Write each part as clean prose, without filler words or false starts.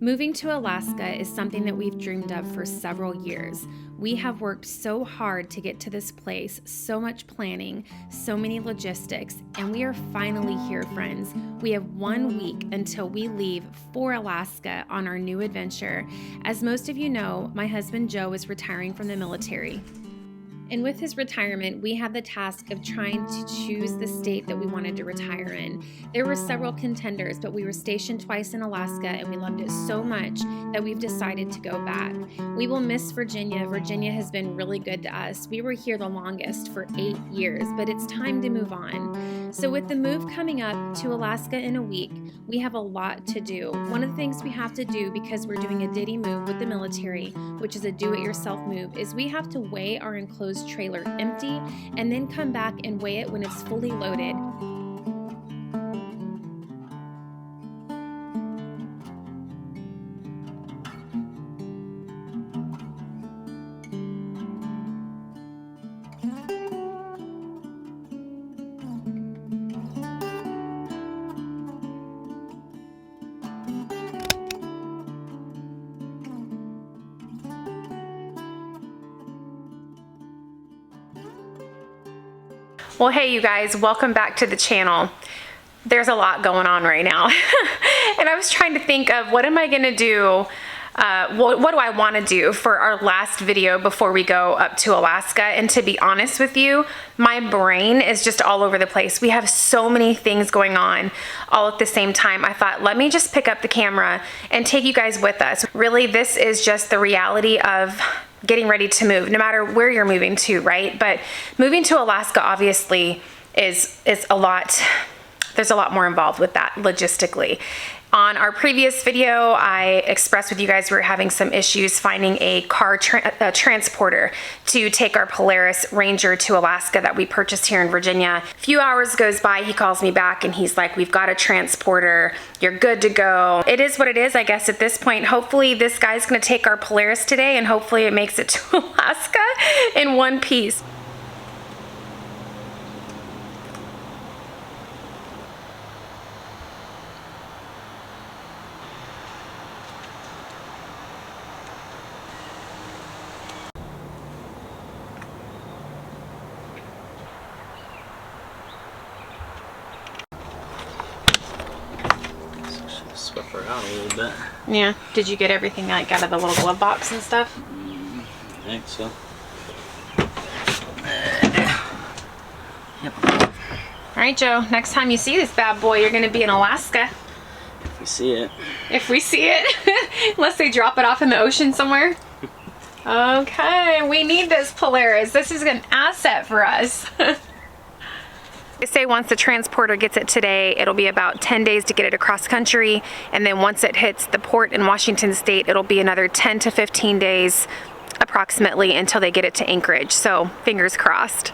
Moving to Alaska is something that we've dreamed of for several years. We have worked so hard to get to this place, so much planning, so many logistics, and we are finally here, friends. We have 1 week until we leave for Alaska on our new adventure. As most of you know, my husband Joe is retiring from the military. And with his retirement, we had the task of trying to choose the state that we wanted to retire in. There were several contenders, but we were stationed twice in Alaska and we loved it so much that we've decided to go back. We will miss Virginia. Virginia has been really good to us. We were here the longest for 8 years, but it's time to move on. So with the move coming up to Alaska in a week, we have a lot to do. One of the things we have to do, because we're doing a ditty move with the military, which is a do-it-yourself move, is we have to weigh our enclosed trailer empty and then come back and weigh it when it's fully loaded. Well, hey you guys, welcome back to the channel. There's a lot going on right now. And I was trying to think of what am I gonna do, what do I wanna do for our last video before we go up to Alaska? And to be honest with you, my brain is just all over the place. We have so many things going on all at the same time. I thought, let me just pick up the camera and take you guys with us. Really, this is just the reality of getting ready to move, no matter where you're moving to, right? But moving to Alaska obviously is a lot, there's a lot more involved with that logistically. On our previous video, I expressed with you guys we were having some issues finding a car transporter to take our Polaris Ranger to Alaska that we purchased here in Virginia. A few hours goes by, he calls me back and he's like, we've got a transporter, you're good to go. It is what it is, I guess, at this point. Hopefully this guy's gonna take our Polaris today and hopefully it makes it to Alaska in one piece. Swept her out a little bit. Yeah. Did you get everything like out of the little glove box and stuff? I think so. Yep. All right, Joe. Next time you see this bad boy, you're going to be in Alaska. If we see it. If we see it. Unless they drop it off in the ocean somewhere. Okay. We need this Polaris. This is an asset for us. They say once the transporter gets it today, it'll be about 10 days to get it across country, and then once it hits the port in Washington State, it'll be another 10 to 15 days approximately until they get it to Anchorage. So fingers crossed.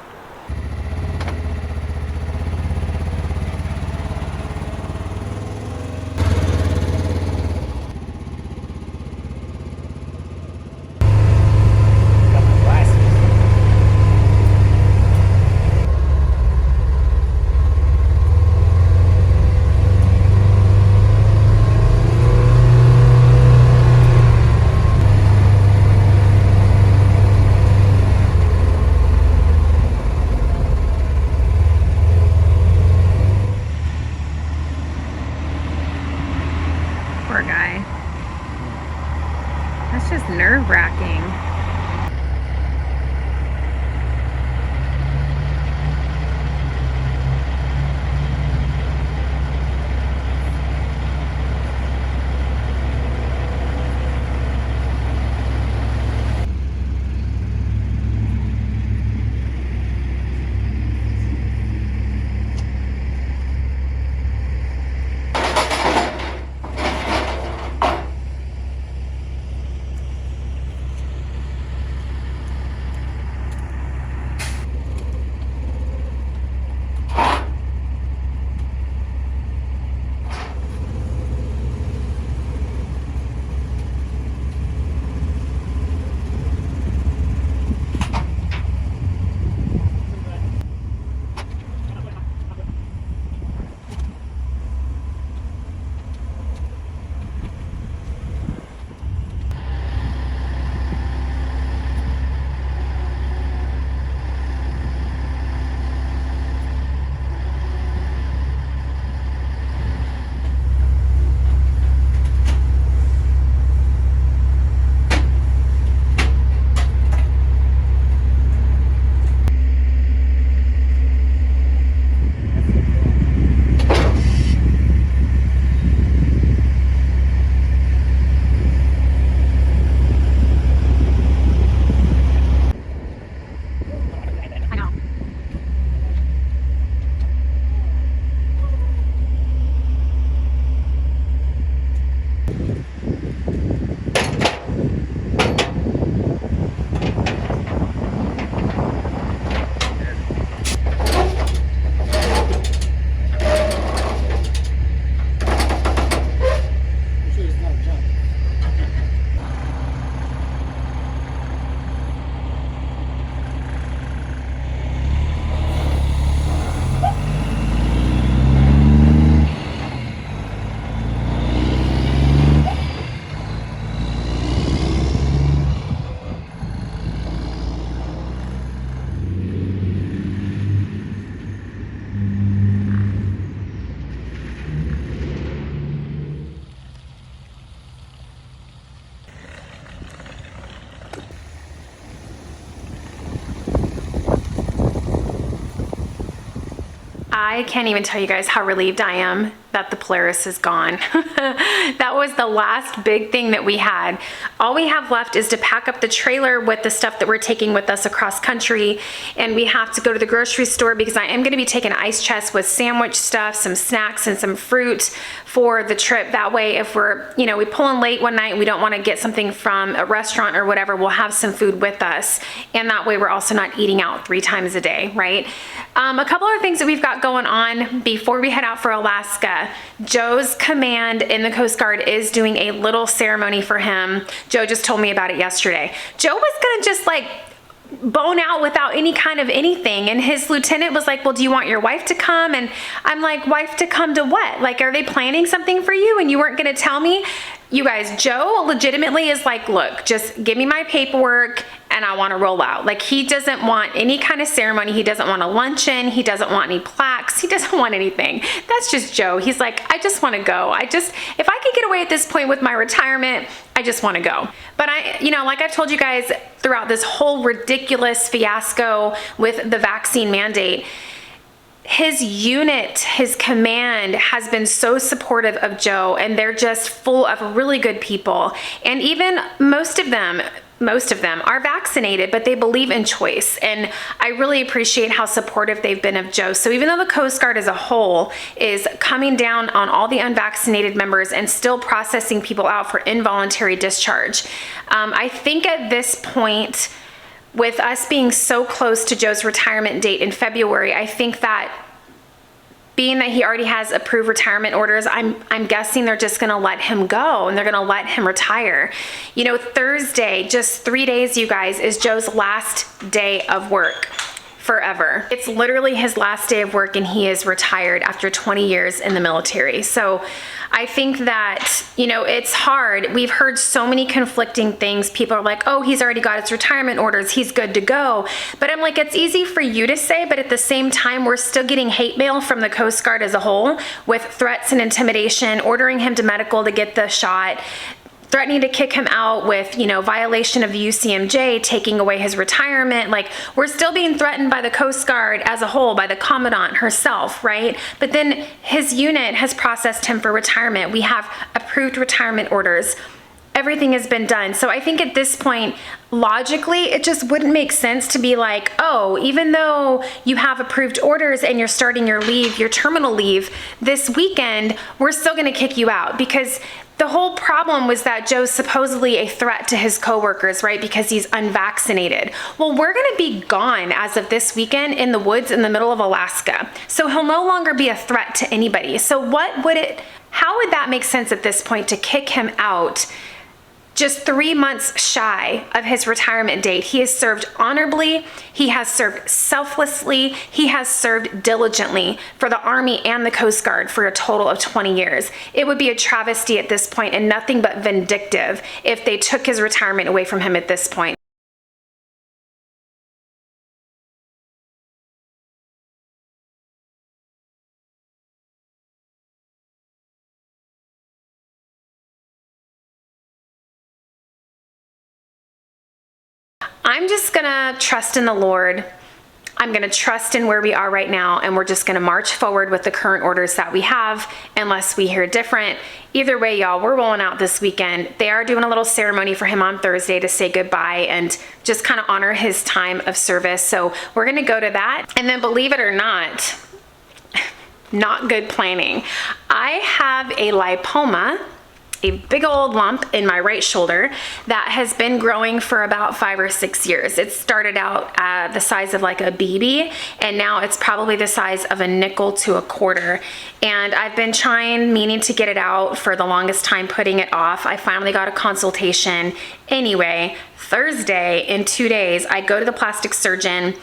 I can't even tell you guys how relieved I am that the Polaris is gone. That was the last big thing that we had. All we have left is to pack up the trailer with the stuff that we're taking with us across country, and we have to go to the grocery store because I am going to be taking an ice chest with sandwich stuff, some snacks, and some fruit for the trip. That way, if we're, you know, we pull in late one night and we don't want to get something from a restaurant or whatever, we'll have some food with us, and that way we're also not eating out 3 times a day, right? A couple of things that we've got going on before we head out for Alaska. Joe's command in the Coast Guard is doing a little ceremony for him. Joe just told me about it yesterday. Joe was gonna just like bone out without any kind of anything, and his lieutenant was like, well, do you want your wife to come? And I'm like, wife to come to what? Like, are they planning something for you and you weren't gonna tell me? You guys, Joe legitimately is like, look, just give me my paperwork and I want to roll out. Like, he doesn't want any kind of ceremony. He doesn't want a luncheon. He doesn't want any plaques. He doesn't want anything. That's just Joe. He's like, I just want to go. If I could get away at this point with my retirement, I just want to go. But you know, like I've told you guys throughout this whole ridiculous fiasco with the vaccine mandate, his unit, his command has been so supportive of Joe, and they're just full of really good people. And even most of them are vaccinated, but they believe in choice. And I really appreciate how supportive they've been of Joe. So even though the Coast Guard as a whole is coming down on all the unvaccinated members and still processing people out for involuntary discharge, I think at this point, with us being so close to Joe's retirement date in February, I think that being that he already has approved retirement orders, I'm guessing they're just gonna let him go and they're gonna let him retire. You know, Thursday, just 3 days, you guys, is Joe's last day of work forever. It's literally his last day of work, and he is retired after 20 years in the military. So I think that, you know, it's hard. We've heard so many conflicting things. People are like, oh, he's already got his retirement orders, he's good to go. But I'm like, it's easy for you to say, but at the same time, we're still getting hate mail from the Coast Guard as a whole with threats and intimidation, ordering him to medical to get the shot, threatening to kick him out with, you know, violation of the UCMJ, taking away his retirement. Like, we're still being threatened by the Coast Guard as a whole, by the Commandant herself, right? But then his unit has processed him for retirement. We have approved retirement orders. Everything has been done. So I think at this point, logically, it just wouldn't make sense to be like, oh, even though you have approved orders and you're starting your leave, your terminal leave this weekend, we're still gonna kick you out. Because the whole problem was that Joe's supposedly a threat to his coworkers, right? Because he's unvaccinated. Well, we're gonna be gone as of this weekend in the woods in the middle of Alaska. So he'll no longer be a threat to anybody. So how would that make sense at this point to kick him out just 3 months shy of his retirement date? He has served honorably, he has served selflessly, he has served diligently for the Army and the Coast Guard for a total of 20 years. It would be a travesty at this point and nothing but vindictive if they took his retirement away from him at this point. I'm just gonna trust in the Lord. I'm gonna trust in where we are right now, and we're just gonna march forward with the current orders that we have unless we hear different. Either way, y'all, we're rolling out this weekend. They are doing a little ceremony for him on Thursday to say goodbye and just kind of honor his time of service. So we're gonna go to that. And then, believe it or not good planning. I have a lipoma, a big old lump in my right shoulder that has been growing for about 5 or 6 years. It started out the size of like a BB, and now it's probably the size of a nickel to a quarter. And I've been meaning to get it out for the longest time, putting it off. I finally got a consultation. Anyway, Thursday, in 2 days, I go to the plastic surgeon,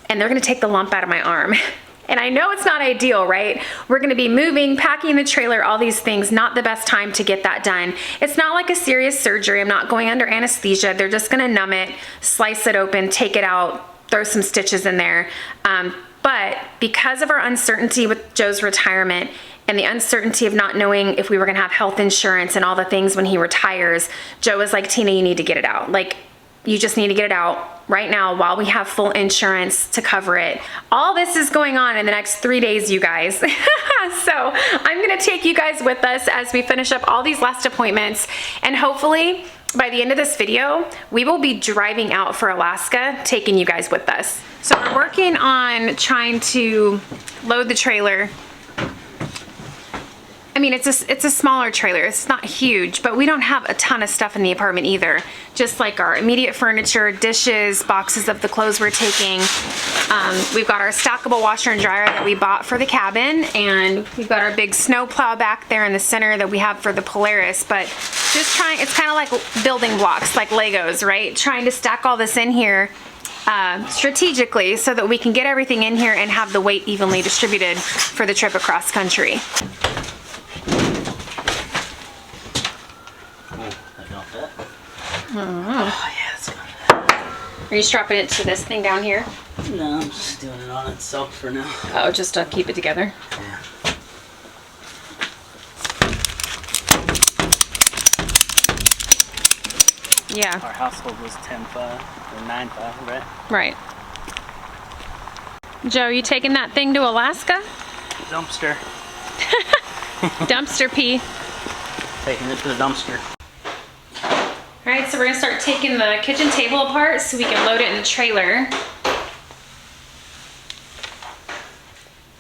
and they're gonna take the lump out of my arm. And I know it's not ideal, right? We're gonna be moving, packing the trailer, all these things, not the best time to get that done. It's not like a serious surgery. I'm not going under anesthesia. They're just gonna numb it, slice it open, take it out, throw some stitches in there. But because of our uncertainty with Joe's retirement and the uncertainty of not knowing if we were gonna have health insurance and all the things when he retires, Joe was like, Tina, you need to get it out. Like, You just need to get it out right now while we have full insurance to cover it. All this is going on in the next 3 days, you guys. So I'm gonna take you guys with us as we finish up all these last appointments, and hopefully by the end of this video, we will be driving out for Alaska, taking you guys with us. So we're working on trying to load the trailer. I mean, it's a smaller trailer. It's not huge, but we don't have a ton of stuff in the apartment either. Just like our immediate furniture, dishes, boxes of the clothes we're taking. We've got our stackable washer and dryer that we bought for the cabin, and we've got our big snow plow back there in the center that we have for the Polaris. But just trying, it's kind of like building blocks, like Legos, right? Trying to stack all this in here strategically so that we can get everything in here and have the weight evenly distributed for the trip across country. Oh, yeah, that's about that. Are you strapping it to this thing down here? No, I'm just doing it on itself for now. Oh, just to keep it together? Yeah. Yeah. Our household was 10.5 or 9.5, right? Right. Joe, you taking that thing to Alaska? Dumpster. Dumpster pee. Taking it to the dumpster. All right, so we're gonna start taking the kitchen table apart so we can load it in the trailer.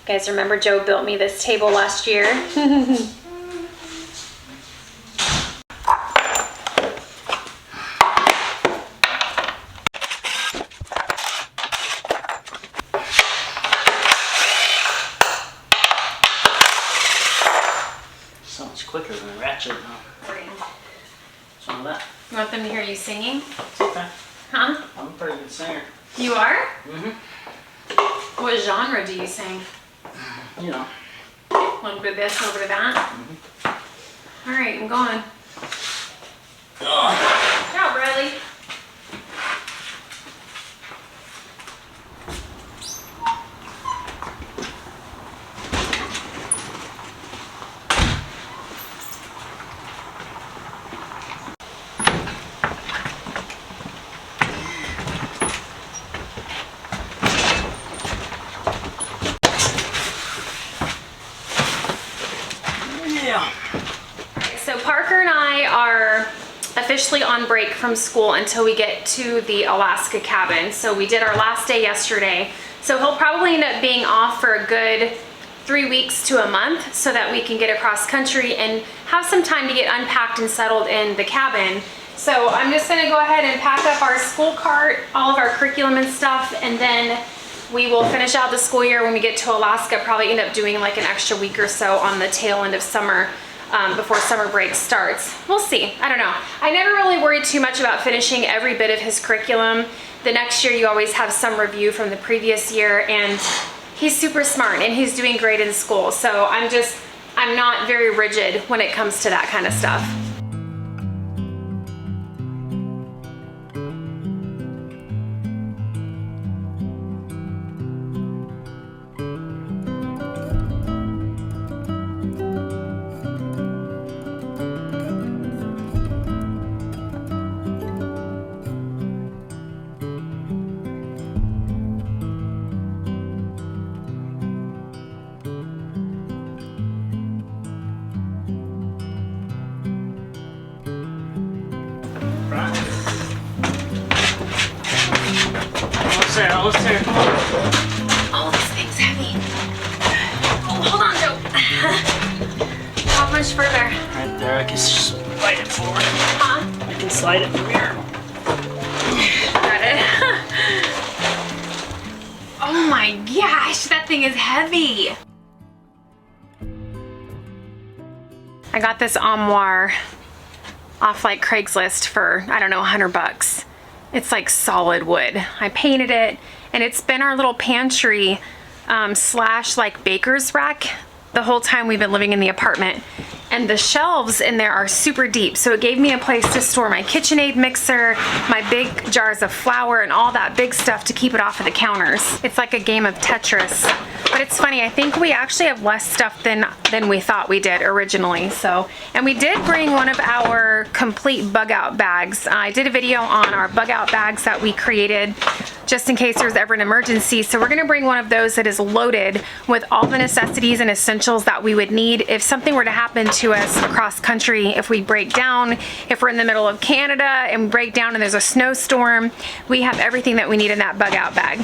You guys remember Joe built me this table last year? So much quicker than a ratchet now. What's wrong with that? You want them to hear you singing? It's okay. Huh? I'm a pretty good singer. You are? Mm-hmm. What genre do you sing? You know. A little bit of this, a little bit of that? All right, I'm going. Good job, Riley. Yeah. So Parker and I are officially on break from school until we get to the Alaska cabin. So we did our last day yesterday. So he'll probably end up being off for a good 3 weeks to a month so that we can get across country and have some time to get unpacked and settled in the cabin. So I'm just gonna go ahead and pack up our school cart, all of our curriculum and stuff, and then we will finish out the school year when we get to Alaska, probably end up doing like an extra week or so on the tail end of summer before summer break starts. We'll see, I don't know. I never really worried too much about finishing every bit of his curriculum. The next year you always have some review from the previous year, and he's super smart and he's doing great in school. So I'm not very rigid when it comes to that kind of stuff. Almost there, come on. Oh, this thing's heavy. Oh, hold on, Joe. How much further? Right there, I can slide it forward. Huh? I can slide it from here. Got it. Oh my gosh, that thing is heavy. I got this armoire off like Craigslist for, I don't know, $100. It's like solid wood. I painted it, and it's been our little pantry slash like baker's rack the whole time we've been living in the apartment. And the shelves in there are super deep, so it gave me a place to store my KitchenAid mixer, my big jars of flour, and all that big stuff to keep it off of the counters. It's like a game of Tetris, but But it's funny, I think we actually have less stuff than we thought we did originally. So, and we did bring one of our complete bug out bags. I did a video on our bug out bags that we created just in case there's ever an emergency. So we're gonna bring one of those that is loaded with all the necessities and essentials that we would need if something were to happen to us across country, if we break down, if we're in the middle of Canada and break down and there's a snowstorm, we have everything that we need in that bug out bag.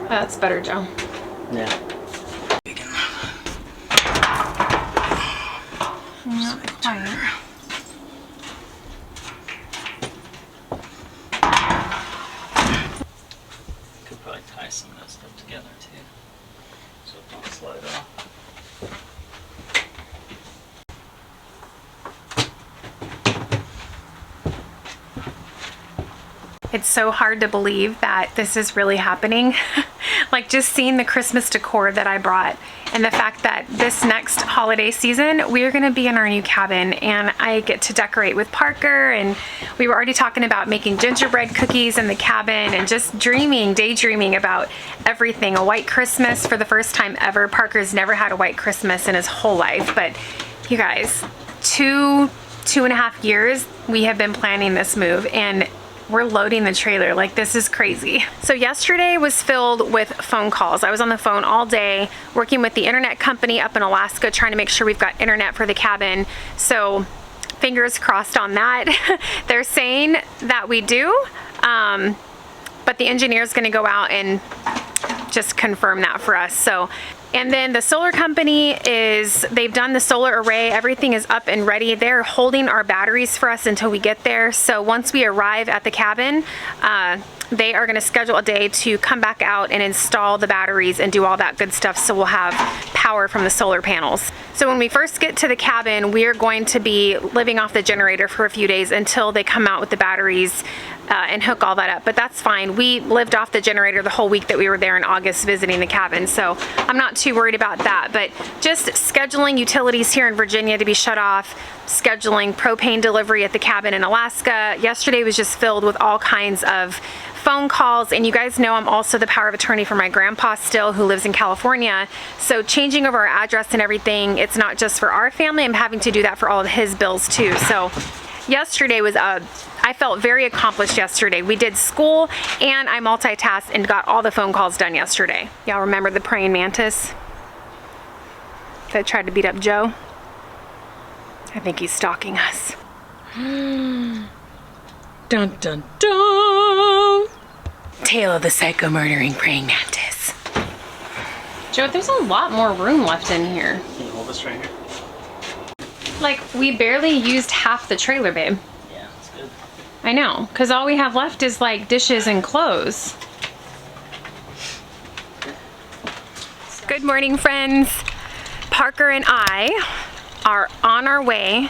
That's better, Joe. Yeah. Not quite. Could probably tie some of that stuff together too, so it don't slide off. It's so hard to believe that this is really happening. Like just seeing the Christmas decor that I brought and the fact that this next holiday season, we are gonna be in our new cabin and I get to decorate with Parker, and we were already talking about making gingerbread cookies in the cabin and just daydreaming about everything. A white Christmas for the first time ever. Parker's never had a white Christmas in his whole life, but you guys, 2.5 years we have been planning this move, and we're loading the trailer. Like, this is crazy. So yesterday was filled with phone calls. I was on the phone all day working with the internet company up in Alaska, trying to make sure we've got internet for the cabin. So fingers crossed on that. They're saying that we do, but the engineer's gonna go out and just confirm that for us. So, and then the solar company they've done the solar array. Everything is up and ready. They're holding our batteries for us until we get there. So once we arrive at the cabin, they are gonna schedule a day to come back out and install the batteries and do all that good stuff. So we'll have power from the solar panels. So when we first get to the cabin, we are going to be living off the generator for a few days until they come out with the batteries and hook all that up. But that's fine. We lived off the generator the whole week that we were there in August visiting the cabin. So I'm not too worried about that. But just scheduling utilities here in Virginia to be shut off, scheduling propane delivery at the cabin in Alaska. Yesterday was just filled with all kinds of phone calls, and you guys know I'm also the power of attorney for my grandpa still, who lives in California. So changing over our address and everything, it's not just for our family, I'm having to do that for all of his bills too. So yesterday was I felt very accomplished yesterday. We did school and I multitasked and got all the phone calls done yesterday. Y'all remember the praying mantis that tried to beat up Joe? I think he's stalking us. Dun dun dun! Tale of the psycho murdering praying mantis. Joe, there's a lot more room left in here. Can you hold this right here? Like, we barely used half the trailer, babe. Yeah, that's good. I know, because all we have left is like dishes and clothes. Good morning, friends. Parker and I are on our way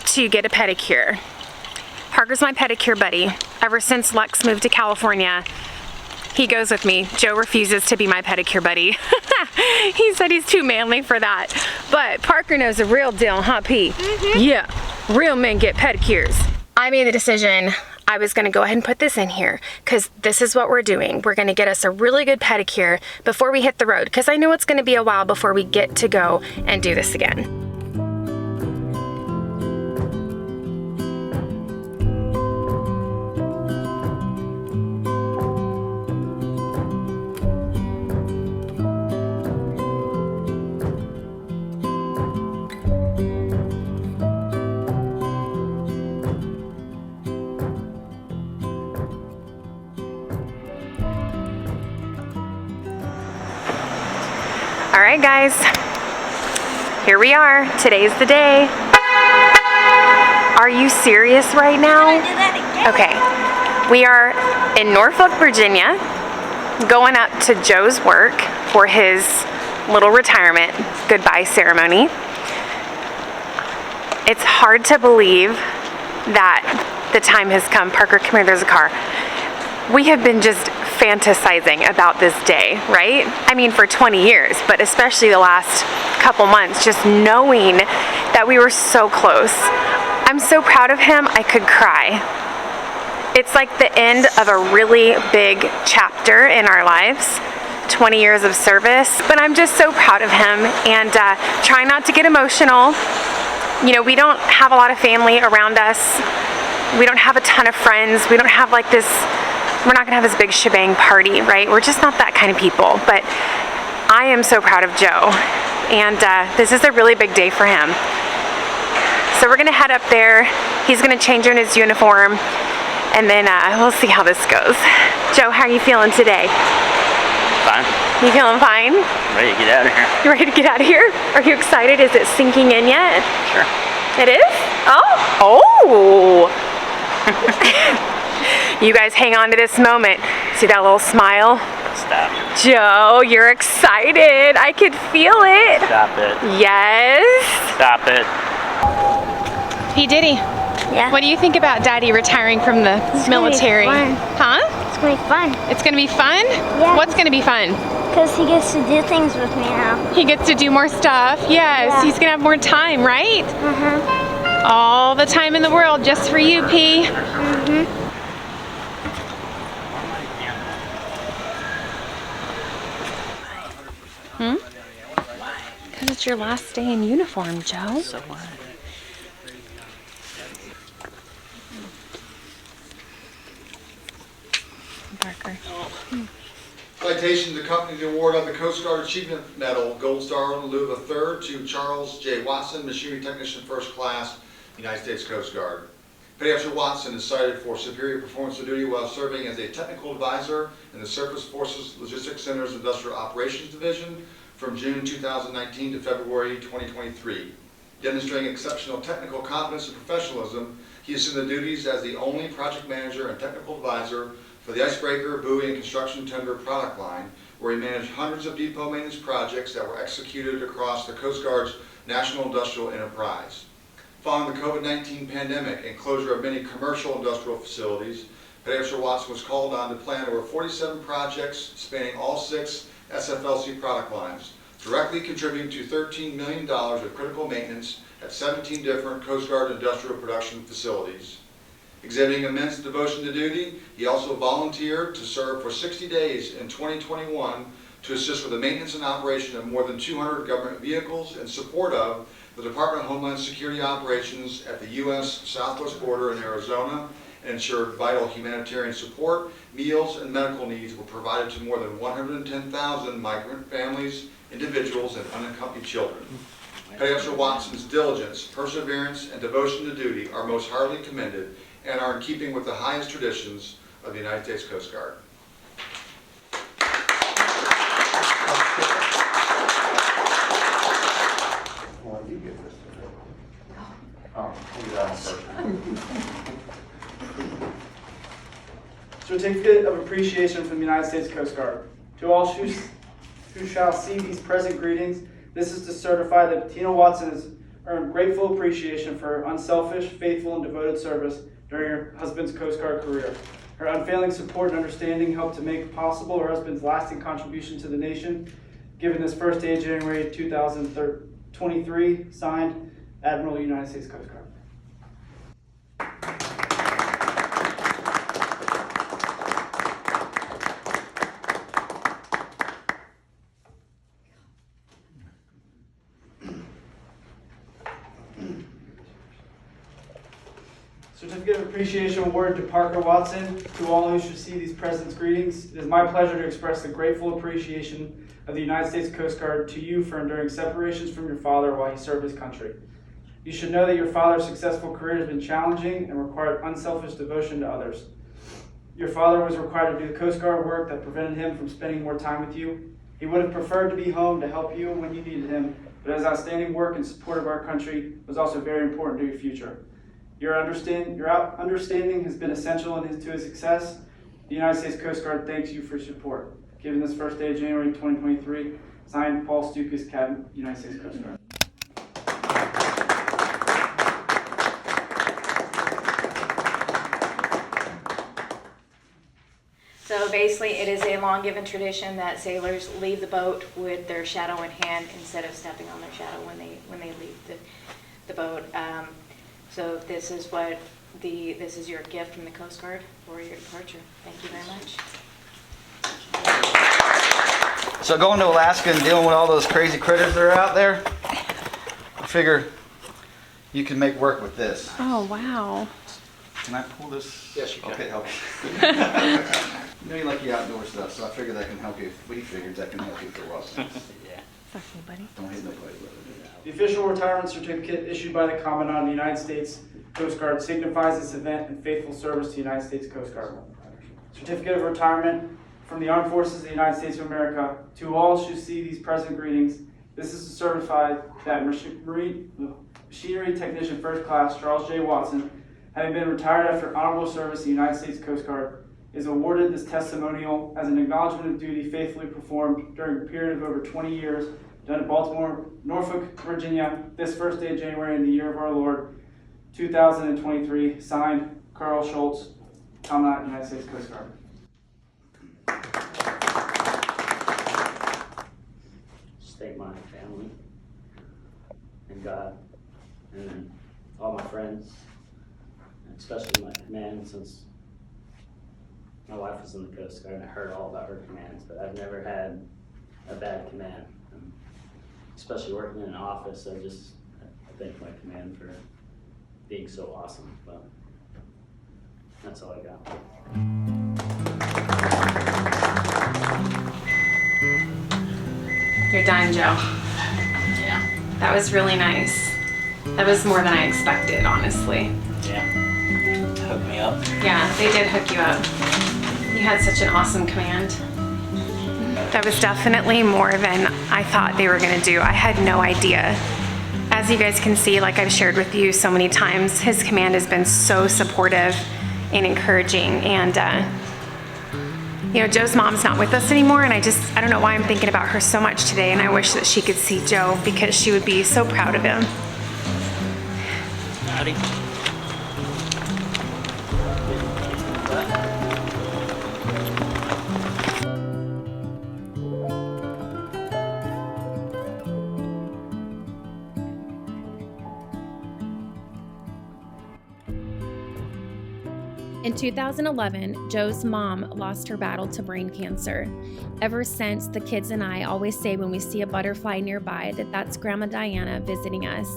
to get a pedicure. Parker's my pedicure buddy. Ever since Lex moved to California, he goes with me. Joe refuses to be my pedicure buddy. He said he's too manly for that. But Parker knows the real deal, huh, P? Mm-hmm. Yeah, real men get pedicures. I made the decision I was gonna go ahead and put this in here because this is what we're doing. We're gonna get us a really good pedicure before we hit the road, because I know it's gonna be a while before we get to go and do this again. All right, guys, here we are. Today's the day. Are you serious right now? Okay, we are in Norfolk, Virginia, going up to Joe's work for his little retirement goodbye ceremony. It's hard to believe that the time has come. Parker, come here, there's a car. We have been just fantasizing about this day, right? I mean, for 20 years, but especially the last couple months, just knowing that we were so close. I'm so proud of him, I could cry. It's like the end of a really big chapter in our lives. 20 years of service, but I'm just so proud of him, and try not to get emotional. You know, we don't have a lot of family around us. We don't have a ton of friends. We don't have like this, we're not gonna have this big shebang party, right? We're just not that kind of people, but I am so proud of Joe, and this is a really big day for him. So we're gonna head up there. He's gonna change in his uniform, and then we'll see how this goes. Joe, how are you feeling today? Fine. You feeling fine? Ready to get out of here. You ready to get out of here? Are you excited? Is it sinking in yet? Sure. It is? Oh! You guys hang on to this moment. See that little smile? Stop. Joe, you're excited. I could feel it. Stop it. Yes. Stop it. P. Diddy. Yeah. What do you think about Daddy retiring from the military? Gonna be fun. Huh? It's gonna be fun. It's gonna be fun? Yeah. What's gonna be fun? Because he gets to do things with me now. He gets to do more stuff. Yes, Yeah. he's gonna have more time, right? Uh-huh. All the time in the world just for you, P. Mm-hmm. Because it's your last day in uniform, Joe. So what? Parker. Citation to accompany the award of the Coast Guard Achievement Medal, Gold Star in lieu of a third, to Charles J. Watson, Machinery Technician First Class, United States Coast Guard. Petty Officer Watson is cited for superior performance of duty while serving as a technical advisor in the Surface Forces Logistics Center's Industrial Operations Division from June 2019 to February 2023. Demonstrating exceptional technical competence and professionalism, he assumed the duties as the only project manager and technical advisor for the icebreaker, buoy, and construction tender product line, where he managed hundreds of depot maintenance projects that were executed across the Coast Guard's National Industrial Enterprise. Following the COVID-19 pandemic and closure of many commercial industrial facilities, Petty Officer Watson was called on to plan over 47 projects spanning all 6 SFLC product lines, directly contributing to $13 million of critical maintenance at 17 different Coast Guard industrial production facilities. Exhibiting immense devotion to duty, he also volunteered to serve for 60 days in 2021 to assist with the maintenance and operation of more than 200 government vehicles in support of the Department of Homeland Security operations at the U.S. southwest border in Arizona, and ensured vital humanitarian support, meals, and medical needs were provided to more than 110,000 migrant families, individuals, and unaccompanied children. Petty Officer Watson's diligence, perseverance, and devotion to duty are most heartily commended and are in keeping with the highest traditions of the United States Coast Guard. Well, you get this. Oh, we'll do that one first. Certificate of Appreciation from the United States Coast Guard. To all who shall see these present greetings, this is to certify that Tina Watson has earned grateful appreciation for her unselfish, faithful, and devoted service during her husband's Coast Guard career. Her unfailing support and understanding helped to make possible her husband's lasting contribution to the nation. Given this first day of January 2023, signed, Admiral, United States Coast Guard. Certificate of Appreciation awarded to Parker Watson. To all who should see these presents, greetings. It is my pleasure to express the grateful appreciation of the United States Coast Guard to you for enduring separations from your father while he served his country. You should know that your father's successful career has been challenging and required unselfish devotion to others. Your father was required to do the Coast Guard work that prevented him from spending more time with you. He would have preferred to be home to help you when you needed him, but his outstanding work in support of our country was also very important to your future. Your understanding has been essential to his success. The United States Coast Guard thanks you for your support. Given this first day of January 2023, signed, Paul Stukas, Captain, United States Coast Guard. So basically, it is a long-given tradition that sailors leave the boat with their shadow in hand instead of stepping on their shadow when they leave the boat. So this is what this is your gift from the Coast Guard for your departure. Thank you very much. So going to Alaska and dealing with all those crazy critters that are out there, I figure you can make work with this. Oh, wow. Can I pull this? Yes, you can. Okay, help. You know you like your outdoor stuff, so I figured that can help you. We figured that can help you for a while. Yeah. It's okay, buddy. Don't hit nobody. The official retirement certificate issued by the Commandant of the United States Coast Guard signifies this event and faithful service to the United States Coast Guard. Certificate of retirement from the Armed Forces of the United States of America. To all who see these present greetings, this is to certify that Machinery Technician First Class Charles J. Watson, having been retired after honorable service to the United States Coast Guard, is awarded this testimonial as an acknowledgement of duty faithfully performed during a period of over 20 years done at Baltimore, Norfolk, Virginia, this first day of January in the year of our Lord, 2023. Signed, Carl Schultz, Commandant, United States Coast Guard. Just thank my family and God and all my friends, and especially my command, since my wife was in the Coast Guard and I heard all about her commands, but I've never had a bad command. And especially working in an office, I thank my command for being so awesome. But that's all I got. You're done, Joe. Yeah. That was really nice. That was more than I expected, honestly. Yeah. Hook me up. Yeah, they did hook you up. You had such an awesome command. That was definitely more than I thought they were gonna do. I had no idea. As you guys can see, like I've shared with you so many times, his command has been so supportive and encouraging. And you know, Joe's mom's not with us anymore, and I don't know why I'm thinking about her so much today, and I wish that she could see Joe because she would be so proud of him. Howdy. In 2011, Joe's mom lost her battle to brain cancer. Ever since, the kids and I always say when we see a butterfly nearby that that's Grandma Diana visiting us.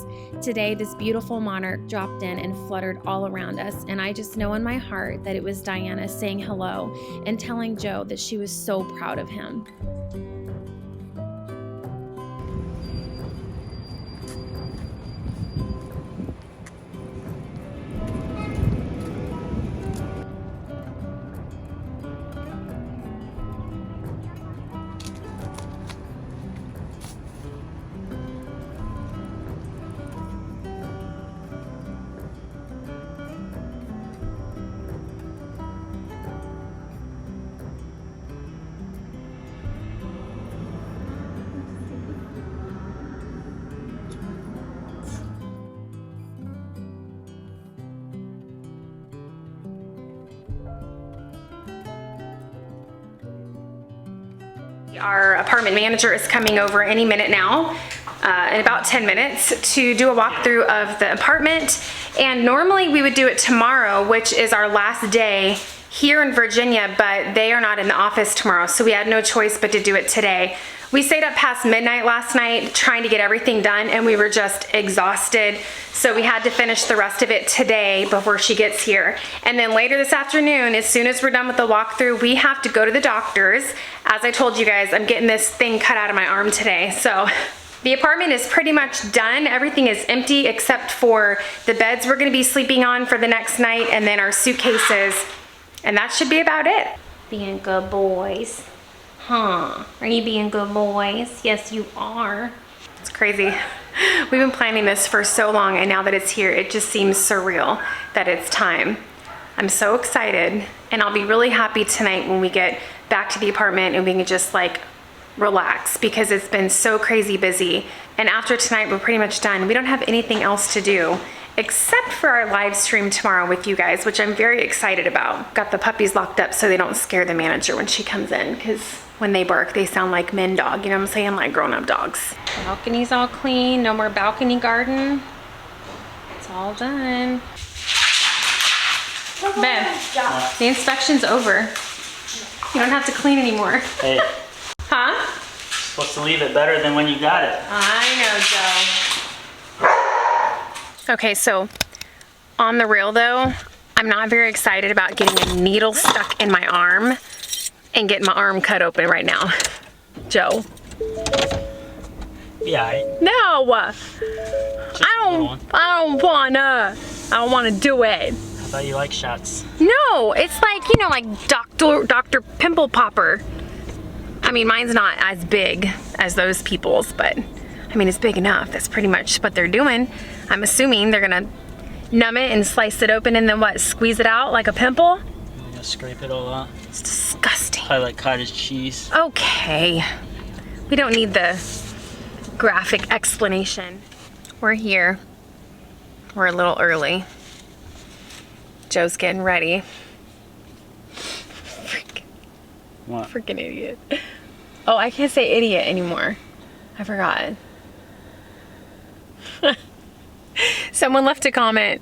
Today, this beautiful monarch dropped in and fluttered all around us, and I just know in my heart that it was Diana saying hello and telling Joe that she was so proud of him. Our apartment manager is coming over any minute now, in about 10 minutes, to do a walkthrough of the apartment. And normally we would do it tomorrow, which is our last day here in Virginia, but they are not in the office tomorrow, so we had no choice but to do it today. We stayed up past midnight last night trying to get everything done, and we were just exhausted. So we had to finish the rest of it today before she gets here. And then later this afternoon, as soon as we're done with the walkthrough, we have to go to the doctor's. As I told you guys, I'm getting this thing cut out of my arm today. So the apartment is pretty much done. Everything is empty except for the beds we're gonna be sleeping on for the next night, and then our suitcases. And that should be about it. Being good boys. Huh? Are you being good boys? Yes, you are. It's crazy. We've been planning this for so long, and now that it's here, it just seems surreal that it's time. I'm so excited, and I'll be really happy tonight when we get back to the apartment and we can just like relax, because it's been so crazy busy. And after tonight, we're pretty much done. We don't have anything else to do except for our live stream tomorrow with you guys, which I'm very excited about. Got the puppies locked up so they don't scare the manager when she comes in, because when they bark, they sound like men dog, you know what I'm saying? Like grown-up dogs. Balcony's all clean, no more balcony garden. It's all done. Ben, the inspection's over. You don't have to clean anymore. Hey, Huh? supposed to leave it better than when you got it. I know, Joe. Okay, so on the real though, I'm not very excited about getting a needle stuck in my arm and getting my arm cut open right now. Joe. Yeah, No! I one. don't wanna do it. I thought you liked shots. No, it's like, you know, like Dr. Pimple Popper. I mean, mine's not as big as those people's, but I mean, it's big enough. That's pretty much what they're doing. I'm assuming they're gonna numb it and slice it open and then what, squeeze it out like a pimple? I'm gonna scrape it all out. It's disgusting. Probably like cottage cheese. Okay. We don't need the graphic explanation. We're here. We're a little early. Joe's getting ready. What? Freaking idiot. Oh, I can't say idiot anymore. I forgot. Someone left a comment.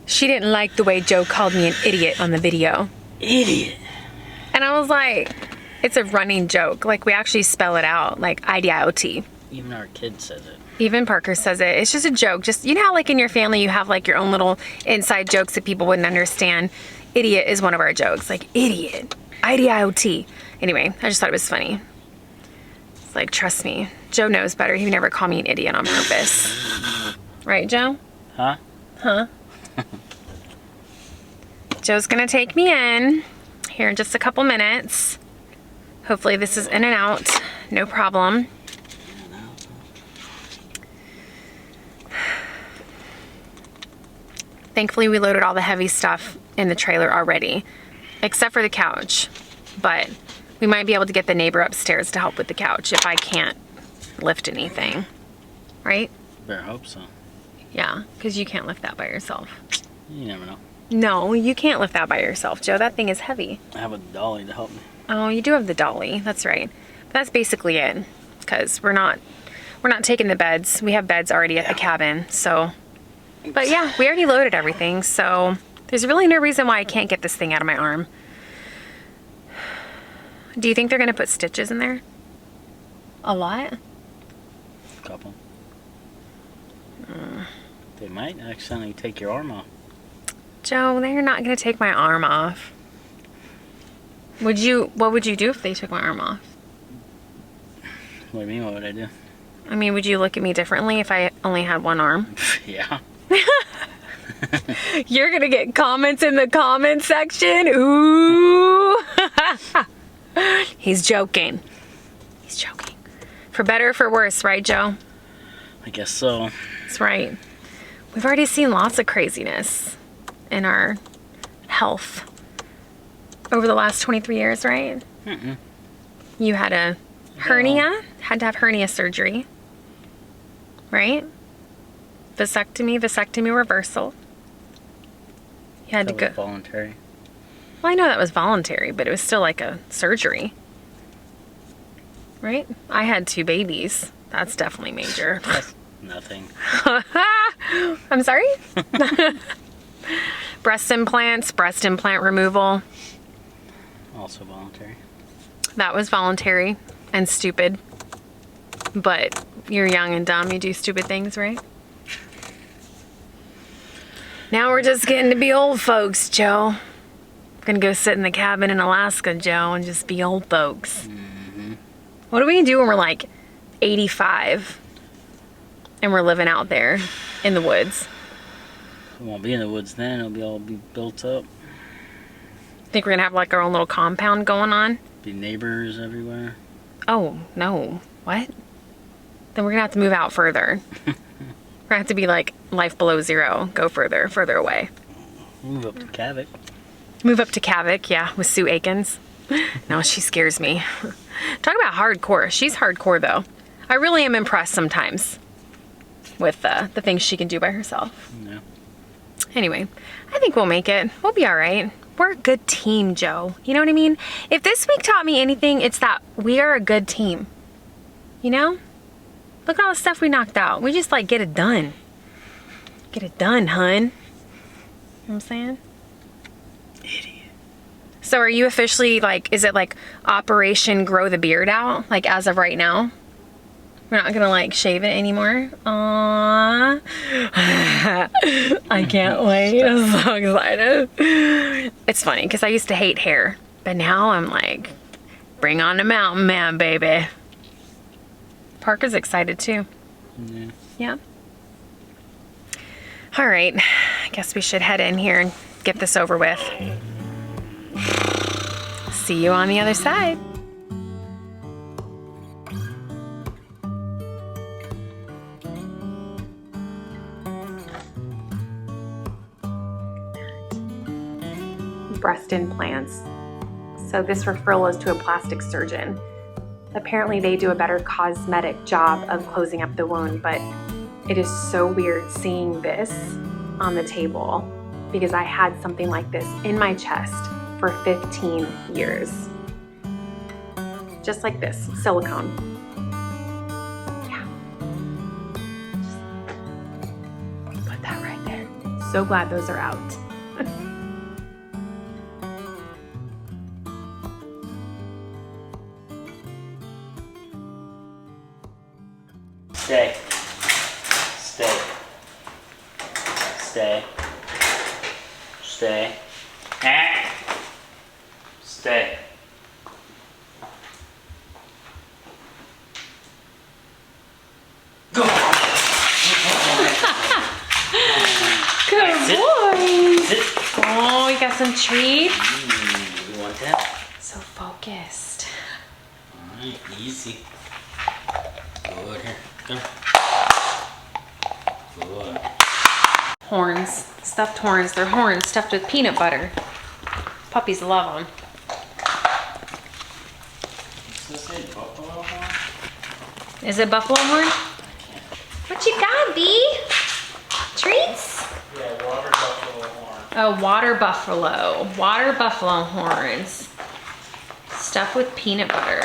She didn't like the way Joe called me an idiot on the video. Idiot. And I was like, it's a running joke. Like, we actually spell it out, like IDIOT. Even our kid says it. Even Parker says it. It's just a joke. Just, you know how like in your family you have like your own little inside jokes that people wouldn't understand? Idiot is one of our jokes. Like, idiot. IDIOT. Anyway, I just thought it was funny. It's like, trust me. Joe knows better. He would never call me an idiot on purpose. Right, Joe? Huh? Huh? Joe's gonna take me in here in just a couple minutes. Hopefully this is in and out. No problem. Thankfully, we loaded all the heavy stuff in the trailer already, except for the couch. But we might be able to get the neighbor upstairs to help with the couch if I can't lift anything. Right? Better hope so. Yeah, because you can't lift that by yourself. You never know. No, you can't lift that by yourself, Joe. That thing is heavy. I have a dolly to help me. Oh, you do have the dolly. That's right. But that's basically it, because we're not taking the beds. We have beds already at the cabin, so. But yeah, we already loaded everything, so there's really no reason why I can't get this thing out of my arm. Do you think they're gonna put stitches in there? A lot? Couple. They might accidentally take your arm off. Joe, they're not gonna take my arm off. What would you do if they took my arm off? What do you mean, what would I do? I mean, would you look at me differently if I only had one arm? Yeah. You're gonna get comments in the comment section. Ooh. He's joking. He's joking. For better or for worse, right, Joe? I guess so. That's right. We've already seen lots of craziness in our health over the last 23 years, right? Mm-mm. You had a hernia, had to have hernia surgery, right? Vasectomy reversal. You had to go. That was voluntary. Well, I know that was voluntary, but it was still like a surgery, right? I had 2 babies. That's definitely major. That's nothing. I'm sorry? Breast implants, breast implant removal. Also voluntary. That was voluntary and stupid. But you're young and dumb. You do stupid things, right? Now we're just getting to be old folks, Joe. Gonna go sit in the cabin in Alaska, Joe, and just be old folks. Mm-hmm. What are we gonna do when we're like 85 and we're living out there in the woods? We won't be in the woods then. It'll all be built up. Think we're gonna have like our own little compound going on? Be neighbors everywhere. Oh, no. What? Then we're gonna have to move out further. We're gonna have to be like life below zero. Go further away. Move up to Kavik. Move up to Kavik, yeah, with Sue Akins. No, she scares me. Talk about hardcore. She's hardcore though. I really am impressed sometimes with the things she can do by herself. Yeah. Anyway, I think we'll make it. We'll be all right. We're a good team, Joe. You know what I mean? If this week taught me anything, it's that we are a good team. You know? Look at all the stuff we knocked out. We just like get it done. Get it done, hun. You know what I'm saying? So are you officially like, is it like Operation Grow the Beard Out? Like as of right now? We're not gonna like shave it anymore? Aww. I can't wait. I'm so excited. It's funny because I used to hate hair, but now I'm like, bring on the mountain man, baby. Parker's excited too. Yeah. Yeah. All right, I guess we should head in here and get this over with. See you on the other side. Breast implants. So this referral is to a plastic surgeon. Apparently they do a better cosmetic job of closing up the wound, but it is so weird seeing this on the table because I had something like this in my chest for 15 years. Just like this, silicone. Yeah. Just put that right there. So glad those are out. Stay. Stay. Stay. Stay. Stay. Go. Good Sit. boy. Sit. Oh, you got some treats? You want that? So focused. Alright, easy. Good. Here. Go. Good. Horns, stuffed horns. They're horns stuffed with peanut butter. Puppies love them. Does this say buffalo horn? Is it buffalo horn? What you got, B? Treats? Yeah, water buffalo horn. Oh, water buffalo horns. Stuffed with peanut butter.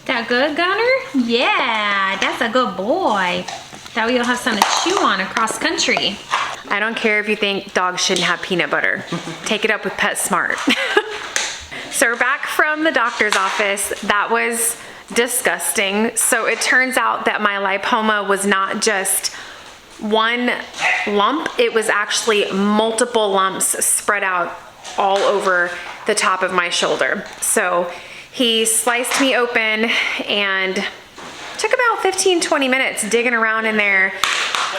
That good, Gunner? Yeah, that's a good boy. That way you'll have something to chew on across country. I don't care if you think dogs shouldn't have peanut butter. Take it up with PetSmart. So we're back from the doctor's office. That was disgusting. So it turns out that my lipoma was not just one lump, it was actually multiple lumps spread out all over the top of my shoulder. So he sliced me open and took about 15-20 minutes digging around in there,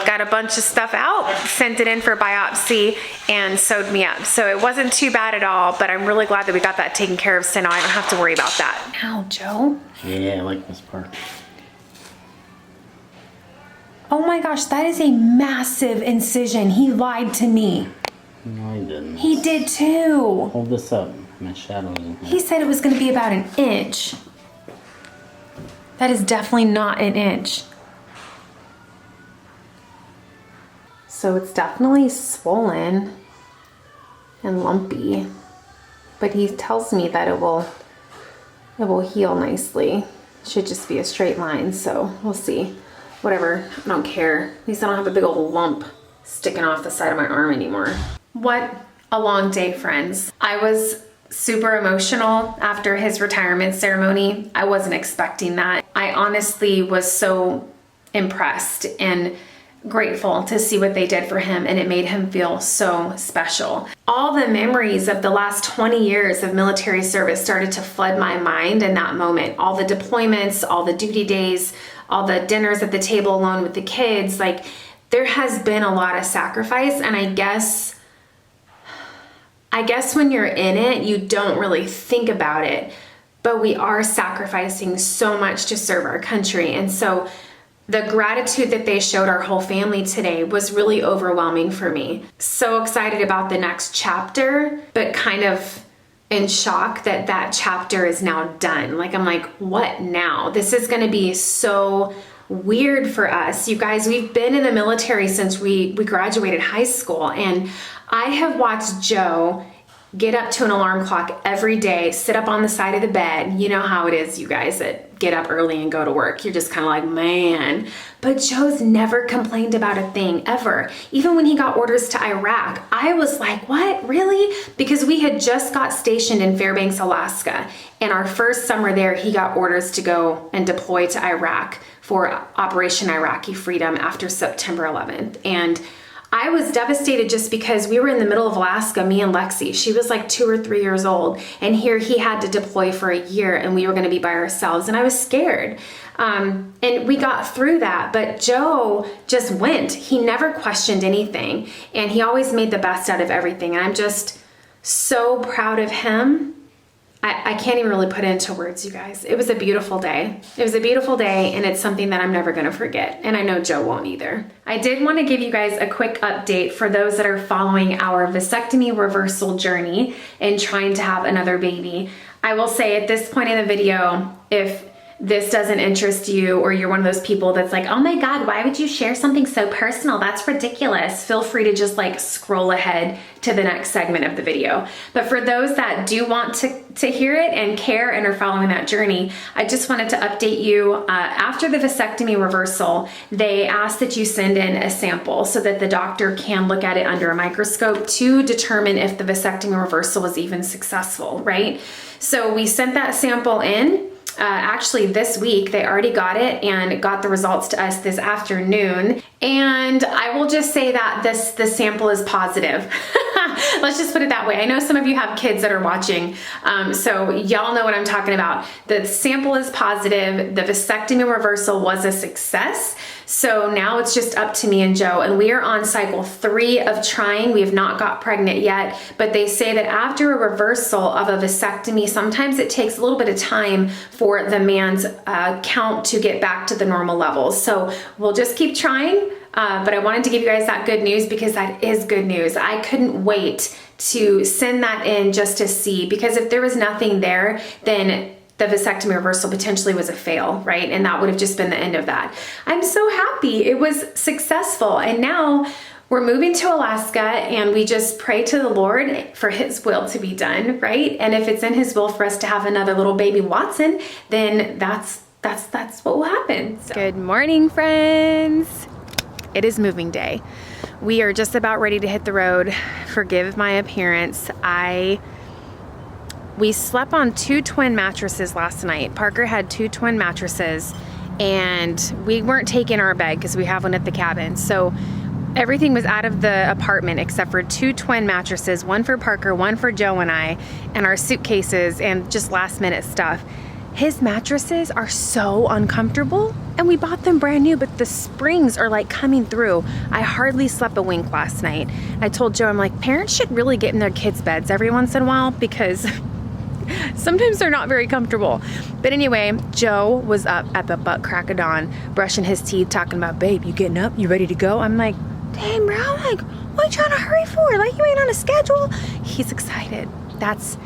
got a bunch of stuff out, sent it in for biopsy, and sewed me up. So it wasn't too bad at all, but I'm really glad that we got that taken care of, so now I don't have to worry about that. Ow, Joe. Yeah, I like this part. Oh my gosh, that is a massive incision. He lied to me. No, I didn't. He did too. Hold this up. My shadow's in here. He said it was gonna be about an inch. That is definitely not an inch. So it's definitely swollen and lumpy, but he tells me that it will heal nicely. Should just be a straight line, so we'll see. Whatever, I don't care. At least I don't have a big old lump sticking off the side of my arm anymore. What a long day, friends. I was super emotional after his retirement ceremony. I wasn't expecting that. I honestly was so impressed and grateful to see what they did for him, and it made him feel so special. All the memories of the last 20 years of military service started to flood my mind in that moment. All the deployments, all the duty days, all the dinners at the table alone with the kids. Like, there has been a lot of sacrifice, and I guess when you're in it, you don't really think about it, but we are sacrificing so much to serve our country. And so the gratitude that they showed our whole family today was really overwhelming for me. So excited about the next chapter, but kind of in shock that that chapter is now done. Like, I'm like, what now? This is gonna be so weird for us. You guys, we've been in the military since we graduated high school, and I have watched Joe get up to an alarm clock every day, sit up on the side of the bed. You know how it is, you guys that get up early and go to work. You're just kind of like, man. But Joe's never complained about a thing, ever. Even when he got orders to Iraq, I was like, what, really? Because we had just got stationed in Fairbanks, Alaska. And our first summer there, he got orders to go and deploy to Iraq for Operation Iraqi Freedom after September 11th. And I was devastated just because we were in the middle of Alaska, me and Lexi. She was like 2 or 3 years old. And here he had to deploy for a year and we were gonna be by ourselves. And I was scared. And we got through that, but Joe just went. He never questioned anything. And he always made the best out of everything. And I'm just so proud of him. I can't even really put it into words, you guys. It was a beautiful day. It was a beautiful day, and it's something that I'm never gonna forget. And I know Joe won't either. I did wanna give you guys a quick update for those that are following our vasectomy reversal journey and trying to have another baby. I will say at this point in the video, if this doesn't interest you or you're one of those people that's like, oh my God, why would you share something so personal? That's ridiculous. Feel free to just like scroll ahead to the next segment of the video. But for those that do want to hear it and care and are following that journey, I just wanted to update you. After the vasectomy reversal, they asked that you send in a sample so that the doctor can look at it under a microscope to determine if the vasectomy reversal was even successful, right? So we sent that sample in. Actually this week, they already got it and got the results to us this afternoon. And I will just say that the sample is positive. Let's just put it that way. I know some of you have kids that are watching, so y'all know what I'm talking about. The sample is positive. The vasectomy reversal was a success. So now it's just up to me and Joe, and we are on cycle 3 of trying. We have not got pregnant yet, but they say that after a reversal of a vasectomy, sometimes it takes a little bit of time for the man's count to get back to the normal levels. So we'll just keep trying. But I wanted to give you guys that good news because that is good news. I couldn't wait to send that in just to see, because if there was nothing there, then the vasectomy reversal potentially was a fail, right? And that would have just been the end of that. I'm so happy it was successful. And now we're moving to Alaska and we just pray to the Lord for his will to be done, right? And if it's in his will for us to have another little baby Watson, then that's what will happen. So. Good morning, friends. It is moving day. We are just about ready to hit the road. Forgive my appearance. We slept on 2 twin mattresses last night. Parker had 2 twin mattresses and we weren't taking our bed because we have one at the cabin. So everything was out of the apartment except for 2 twin mattresses, one for Parker, one for Joe and I, and our suitcases and just last minute stuff. His mattresses are so uncomfortable and we bought them brand new, but the springs are like coming through. I hardly slept a wink last night. I told Joe, I'm like, parents should really get in their kids' beds every once in a while because sometimes they're not very comfortable. But anyway, Joe was up at the butt crack of dawn, brushing his teeth, talking about, babe, you getting up? You ready to go? I'm like, dang, bro, like, what are you trying to hurry for? Like, you ain't on a schedule. He's excited. That's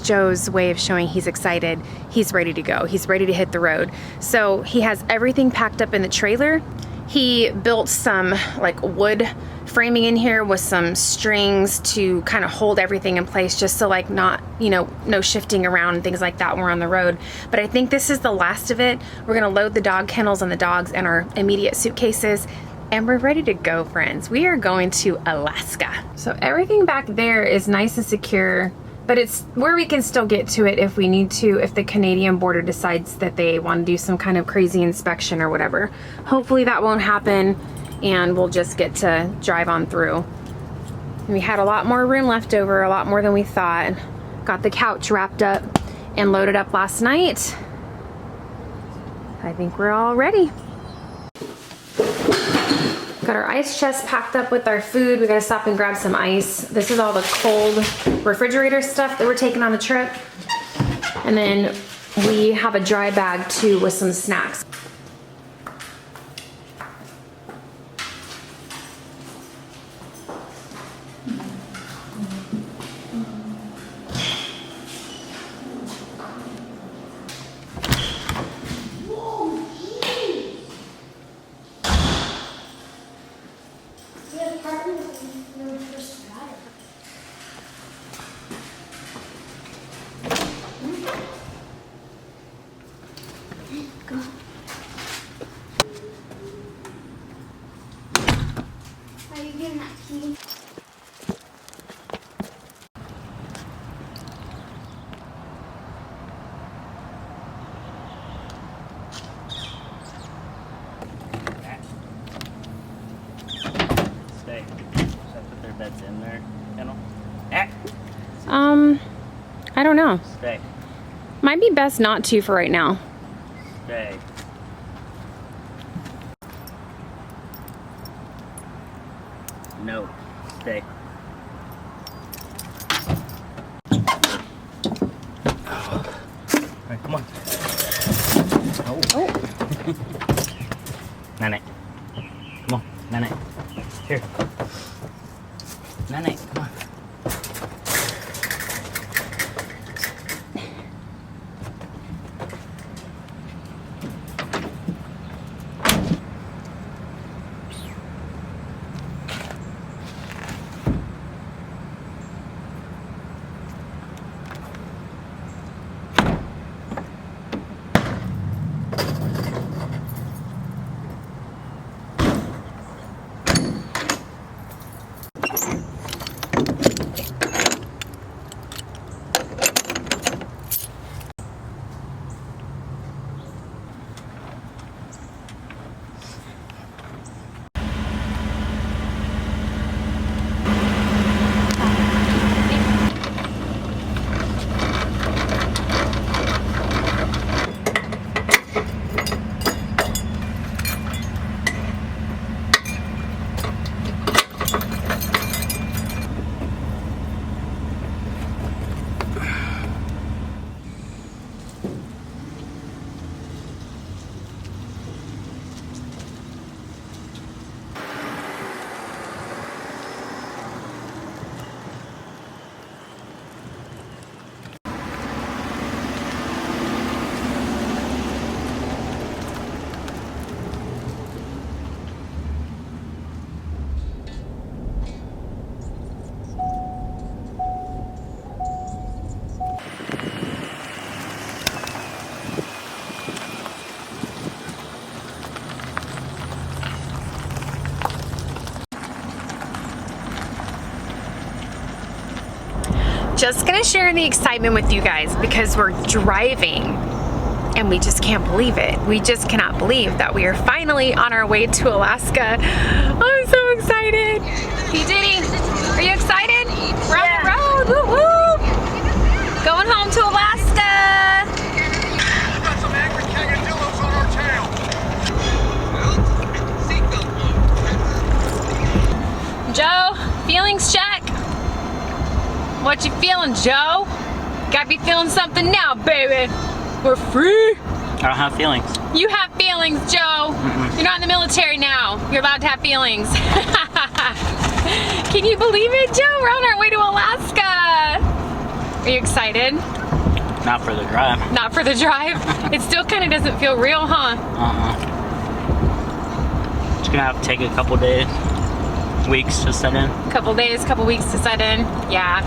Joe's way of showing he's excited. He's ready to go. He's ready to hit the road. So he has everything packed up in the trailer. He built some like wood framing in here with some strings to kind of hold everything in place, just so like not, no shifting around and things like that when we're on the road. But I think this is the last of it. We're gonna load the dog kennels and the dogs and our immediate suitcases, and we're ready to go, friends. We are going to Alaska. So everything back there is nice and secure, but it's where we can still get to it if we need to, if the Canadian border decides that they want to do some kind of crazy inspection or whatever. Hopefully that won't happen and we'll just get to drive on through. We had a lot more room left over, a lot more than we thought. Got the couch wrapped up and loaded up last night. I think we're all ready. Got our ice chest packed up with our food. We gotta stop and grab some ice. This is all the cold refrigerator stuff that we're taking on the trip. And then we have a dry bag too with some snacks. Are you getting that key? Stay. Should I put their beds in there, kennel? Ah. I don't know. Stay. Might be best not to for right now. Stay. No. Stay. Alright, come on. Oh. Nene. Come on. Nene. Here. Nene, come on. Just gonna share the excitement with you guys because we're driving and we just can't believe it. We just cannot believe that we are finally on our way to Alaska. I'm so excited. P. Diddy, are you excited? We're on the road, woo woo! Going home to Alaska. We've got some angry kangadillos on our tail. Joe, feelings check? What you feeling, Joe? Gotta be feeling something now, baby. We're free. I don't have feelings. You have feelings, Joe. You're not in the military now. You're allowed to have feelings. Can you believe it, Joe? We're on our way to Alaska. Are you excited? Not for the drive. Not for the drive? It still kind of doesn't feel real, huh? It's gonna have to take a couple days, weeks to set in. Couple days, couple weeks to set in. Yeah.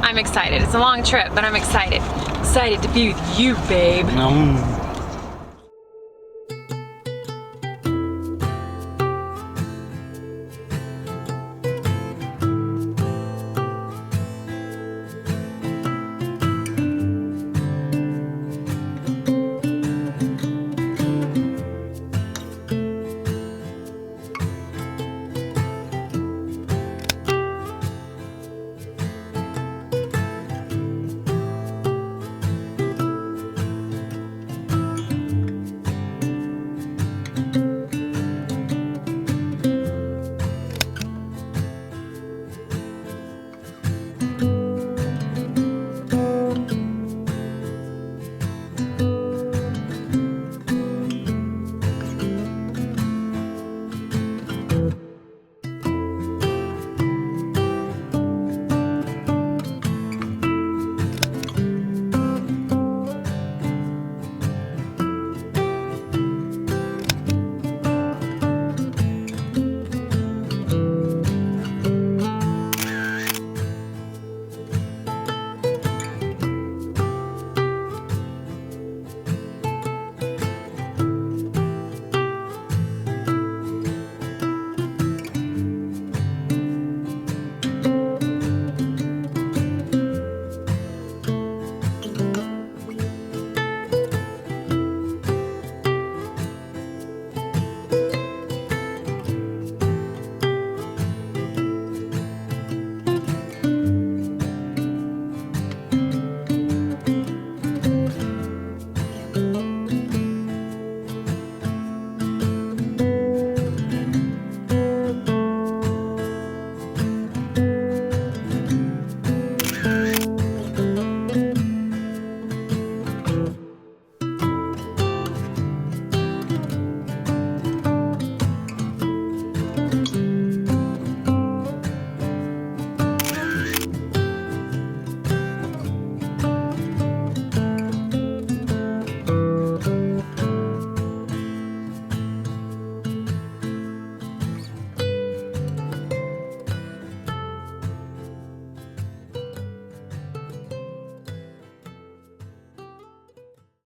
I'm excited. It's a long trip, but I'm excited. Excited to be with you, babe. No.